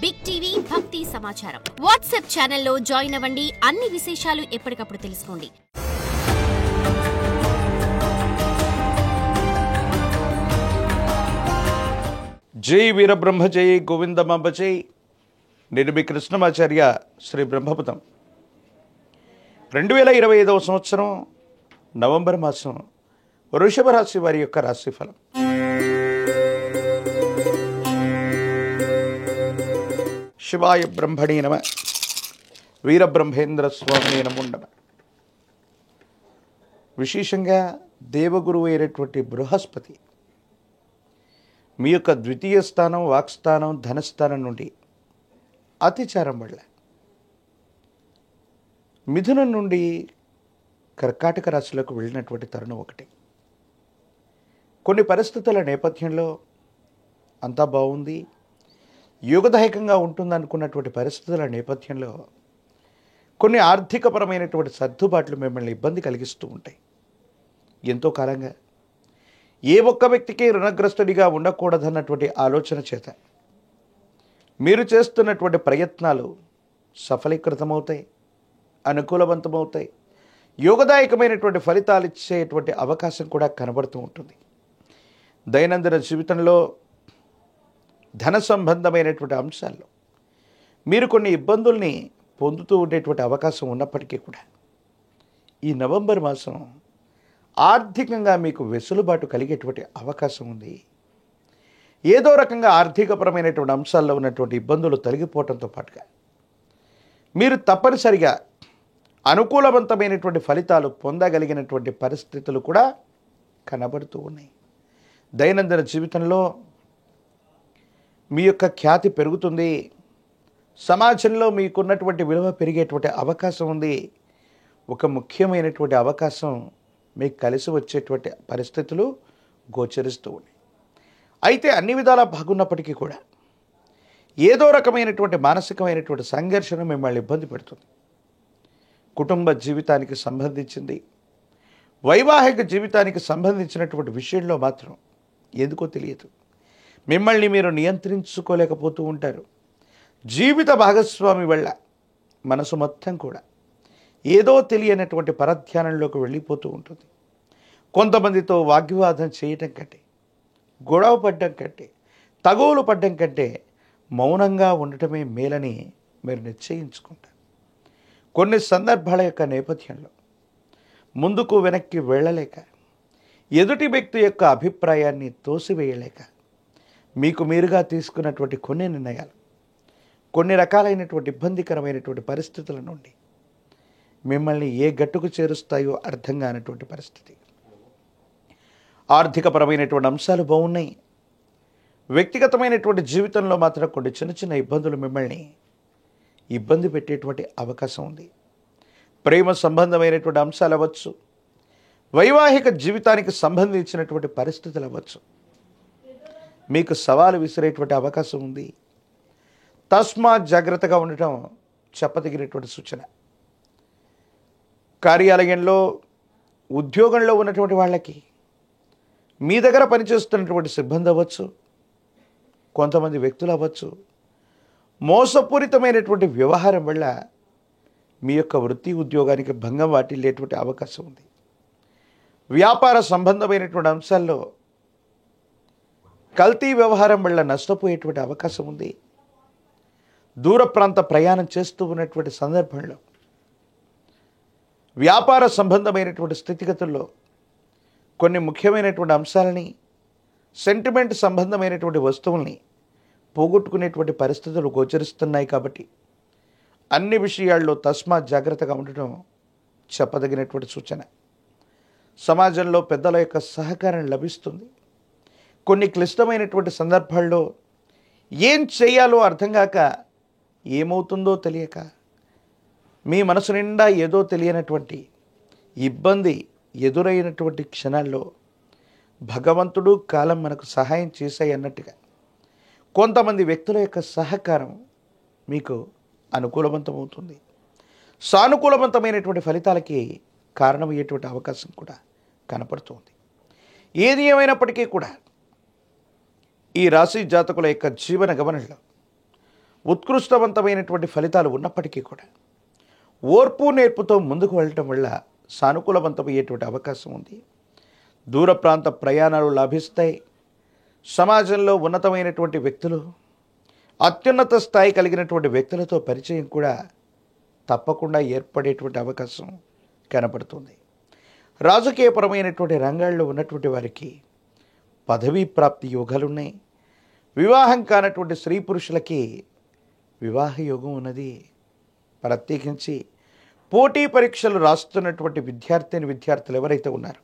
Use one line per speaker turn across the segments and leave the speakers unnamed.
Big TV భక్తి సమాచారం WhatsApp ఛానల్లో జాయిన్ అవ్వండి. అన్ని విశేషాలు ఎప్పటికప్పుడు తెలుసుకోండి.
జై వీరబ్రహ్మ జై గోవిందమాంబ జై. నేను మీ కృష్ణమాచార్య శ్రీ బ్రహ్మపదం. 2025వ సంవత్సరం నవంబర్ మాసం వృషభ రాశి వారి యొక్క రాశిఫలం. శివాయ బ్రహ్మణే నమ. వీరబ్రహ్మేంద్ర స్వామి నమో నమ. విశేషంగా దేవగురువు అయినటువంటి బృహస్పతి మీ యొక్క ద్వితీయ స్థానం, వాక్స్థానం, ధనస్థానం నుండి అతిచారం వల్ల మిథునం నుండి కర్కాటక రాశిలోకి వెళ్ళినటువంటి తరుణం ఒకటి. కొన్ని పరిస్థితుల నేపథ్యంలో అంతా బాగుంది, యోగదాయకంగా ఉంటుందనుకున్నటువంటి పరిస్థితుల నేపథ్యంలో కొన్ని ఆర్థికపరమైనటువంటి సర్దుబాట్లు మిమ్మల్ని ఇబ్బంది కలిగిస్తూ ఉంటాయి. ఎంతో కాలంగా ఏ ఒక్క వ్యక్తికి రుణగ్రస్తుడిగా ఉండకూడదన్నటువంటి ఆలోచన చేత మీరు చేస్తున్నటువంటి ప్రయత్నాలు సఫలీకృతమవుతాయి, అనుకూలవంతమవుతాయి, యోగదాయకమైనటువంటి ఫలితాలు ఇచ్చేటువంటి అవకాశం కూడా కనబడుతూ ఉంటుంది. దైనందిన జీవితంలో ధన సంబంధమైనటువంటి అంశాల్లో మీరు కొన్ని ఇబ్బందుల్ని పొందుతూ ఉండేటువంటి అవకాశం ఉన్నప్పటికీ కూడా ఈ నవంబర్ మాసం ఆర్థికంగా మీకు వెసులుబాటు కలిగేటువంటి అవకాశం ఉంది. ఏదో రకంగా ఆర్థికపరమైనటువంటి అంశాల్లో ఉన్నటువంటి ఇబ్బందులు తొలగిపోవడంతో పాటుగా మీరు తప్పనిసరిగా అనుకూలవంతమైనటువంటి ఫలితాలు పొందగలిగినటువంటి పరిస్థితులు కూడా కనబడుతూ ఉన్నాయి. దైనందిన జీవితంలో మీ యొక్క ఖ్యాతి పెరుగుతుంది, సమాజంలో మీకున్నటువంటి విలువ పెరిగేటువంటి అవకాశం ఉంది. ఒక ముఖ్యమైనటువంటి అవకాశం మీకు కలిసి వచ్చేటువంటి పరిస్థితులు గోచరిస్తూ ఉన్నాయి. అయితే అన్ని విధాలా బాగున్నప్పటికీ కూడా ఏదో రకమైనటువంటి మానసికమైనటువంటి సంఘర్షణ మిమ్మల్ని ఇబ్బంది పెడుతుంది. కుటుంబ జీవితానికి సంబంధించింది, వైవాహిక జీవితానికి సంబంధించినటువంటి విషయంలో మాత్రం ఎందుకో తెలియదు మిమ్మల్ని మీరు నియంత్రించుకోలేకపోతూ ఉంటారు. జీవిత భాగస్వామి వల్ల మనసు మొత్తం కూడా ఏదో తెలియనటువంటి పరధ్యానంలోకి వెళ్ళిపోతూ ఉంటుంది. కొంతమందితో వాగ్వివాదం చేయటం కంటే, గొడవ పడ్డం కంటే, తగువులు పడ్డం కంటే మౌనంగా ఉండటమే మేలని మీరు నిశ్చయించుకుంటారు. కొన్ని సందర్భాల యొక్క నేపథ్యంలో ముందుకు వెనక్కి వెళ్ళలేక, ఎదుటి వ్యక్తి యొక్క అభిప్రాయాన్ని తోసివేయలేక మీకు మీరుగా తీసుకున్నటువంటి కొన్ని నిర్ణయాలు కొన్ని రకాలైనటువంటి ఇబ్బందికరమైనటువంటి పరిస్థితుల నుండి మిమ్మల్ని ఏ గట్టుకు చేరుస్తాయో అర్థం కానటువంటి పరిస్థితి. ఆర్థికపరమైనటువంటి అంశాలు బాగున్నాయి, వ్యక్తిగతమైనటువంటి జీవితంలో మాత్రం కొన్ని చిన్న చిన్న ఇబ్బందులు మిమ్మల్ని ఇబ్బంది పెట్టేటువంటి అవకాశం ఉంది. ప్రేమ సంబంధమైనటువంటి అంశాలు అవ్వచ్చు, వైవాహిక జీవితానికి సంబంధించినటువంటి పరిస్థితులు అవ్వచ్చు, మీకు సవాలు విసిరేటువంటి అవకాశం ఉంది. తస్మాత్ జాగ్రత్తగా ఉండటం చెప్పదగినటువంటి సూచన. కార్యాలయంలో, ఉద్యోగంలో ఉన్నటువంటి వాళ్ళకి మీ దగ్గర పనిచేస్తున్నటువంటి సిబ్బంది అవ్వచ్చు, కొంతమంది వ్యక్తులు అవ్వచ్చు, మోసపూరితమైనటువంటి వ్యవహారం వల్ల మీ యొక్క వృత్తి ఉద్యోగానికి భంగం వాటిల్లేటువంటి అవకాశం ఉంది. వ్యాపార సంబంధమైనటువంటి అంశాల్లో కల్తీ వ్యవహారం వల్ల నష్టపోయేటువంటి అవకాశం ఉంది. దూర ప్రాంత ప్రయాణం చేస్తూ ఉన్నటువంటి సందర్భంలో వ్యాపార సంబంధమైనటువంటి స్థితిగతుల్లో కొన్ని ముఖ్యమైనటువంటి అంశాలని, సెంటిమెంట్ సంబంధమైనటువంటి వస్తువుల్ని పోగొట్టుకునేటువంటి పరిస్థితులు గోచరిస్తున్నాయి. కాబట్టి అన్ని విషయాల్లో తస్మాత్ జాగ్రత్తగా ఉండటం చెప్పదగినటువంటి సూచన. సమాజంలో పెద్దల యొక్క సహకారం లభిస్తుంది. కొన్ని క్లిష్టమైనటువంటి సందర్భాల్లో ఏం చేయాలో అర్థం కాక, ఏమవుతుందో తెలియక, మీ మనసు నిండా ఏదో తెలియనటువంటి ఇబ్బంది ఎదురైనటువంటి క్షణాల్లో భగవంతుడు, కాలం మనకు సహాయం చేశాయి అన్నట్టుగా కొంతమంది వ్యక్తుల యొక్క సహకారం మీకు అనుకూలవంతమవుతుంది. సానుకూలవంతమైనటువంటి ఫలితాలకి కారణమయ్యేటువంటి అవకాశం కూడా కనపడుతుంది. ఏది ఏమైనప్పటికీ కూడా ఈ రాశి జాతకుల యొక్క జీవన గమనంలో ఉత్కృష్టవంతమైనటువంటి ఫలితాలు ఉన్నప్పటికీ కూడా ఓర్పు నేర్పుతో ముందుకు వెళ్ళటం వల్ల సానుకూలవంతమయ్యేటువంటి అవకాశం ఉంది. దూర ప్రాంత ప్రయాణాలు లాభిస్తాయి. సమాజంలో ఉన్నతమైనటువంటి వ్యక్తులు, అత్యున్నత స్థాయి కలిగినటువంటి వ్యక్తులతో పరిచయం కూడా తప్పకుండా ఏర్పడేటువంటి అవకాశం కనపడుతుంది. రాజకీయపరమైనటువంటి రంగాల్లో ఉన్నటువంటి వారికి పదవీ ప్రాప్తి యోగాలున్నాయి. వివాహం కానటువంటి స్త్రీ పురుషులకి వివాహ యోగం ఉన్నది. ప్రత్యేకించి పోటీ పరీక్షలు రాస్తున్నటువంటి విద్యార్థులు ఎవరైతే ఉన్నారో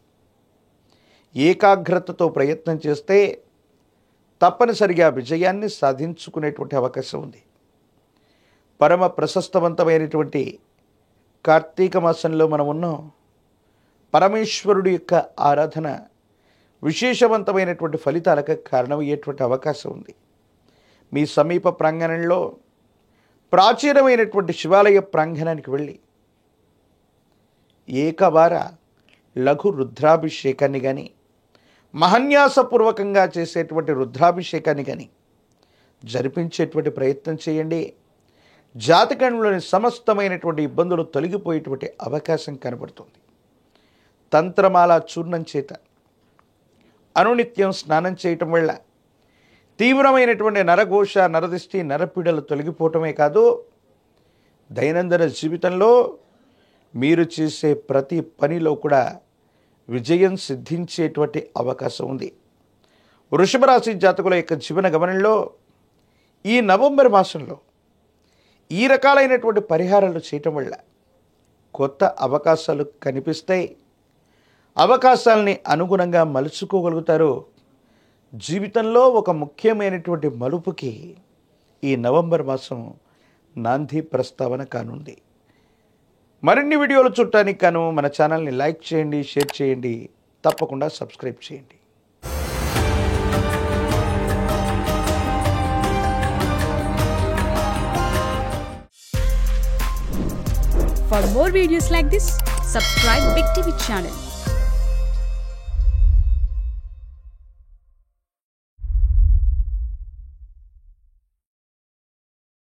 ఏకాగ్రతతో ప్రయత్నం చేస్తే తప్పనిసరిగా విజయాన్ని సాధించుకునేటువంటి అవకాశం ఉంది. పరమ ప్రశస్తవంతమైనటువంటి కార్తీక మాసంలో మనం ఉన్నాం. పరమేశ్వరుడి యొక్క ఆరాధన విశేషవంతమైనటువంటి ఫలితాలకు కారణమయ్యేటువంటి అవకాశం ఉంది. మీ సమీప ప్రాంగణంలో ప్రాచీనమైనటువంటి శివాలయ ప్రాంగణానికి వెళ్ళి ఏకవార లఘు రుద్రాభిషేకాన్ని కానీ, మహన్యాసపూర్వకంగా చేసేటువంటి రుద్రాభిషేకాన్ని కానీ జరిపించేటువంటి ప్రయత్నం చేయండి. జాతకంలోని సమస్తమైనటువంటి ఇబ్బందులు తొలగిపోయేటువంటి అవకాశం కనబడుతుంది. తంత్రమాల చూర్ణం చేత అనునిత్యం స్నానం చేయటం వల్ల తీవ్రమైనటువంటి నరఘోష, నరదిష్టి, నరపీడలు తొలగిపోవటమే కాదు, దైనందిన జీవితంలో మీరు చేసే ప్రతి పనిలో కూడా విజయం సిద్ధించేటువంటి అవకాశం ఉంది. వృషభ రాశి జాతకుల యొక్క జీవన గమనంలో ఈ నవంబర్ మాసంలో ఈ రకాలైనటువంటి పరిహారాలు చేయటం వల్ల కొత్త అవకాశాలు కనిపిస్తాయి. అవకాశాలని అనుగుణంగా మలుచుకోగలుగుతారు. జీవితంలో ఒక ముఖ్యమైనటువంటి మలుపుకి ఈ నవంబర్ మాసం నాంది ప్రస్తావన కానుంది. మరిన్ని వీడియోలు చూడటానికి గాను మన ఛానల్ని లైక్ చేయండి, షేర్ చేయండి, తప్పకుండా సబ్స్క్రైబ్ చేయండి.
For more videos like this, subscribe Big TV channel.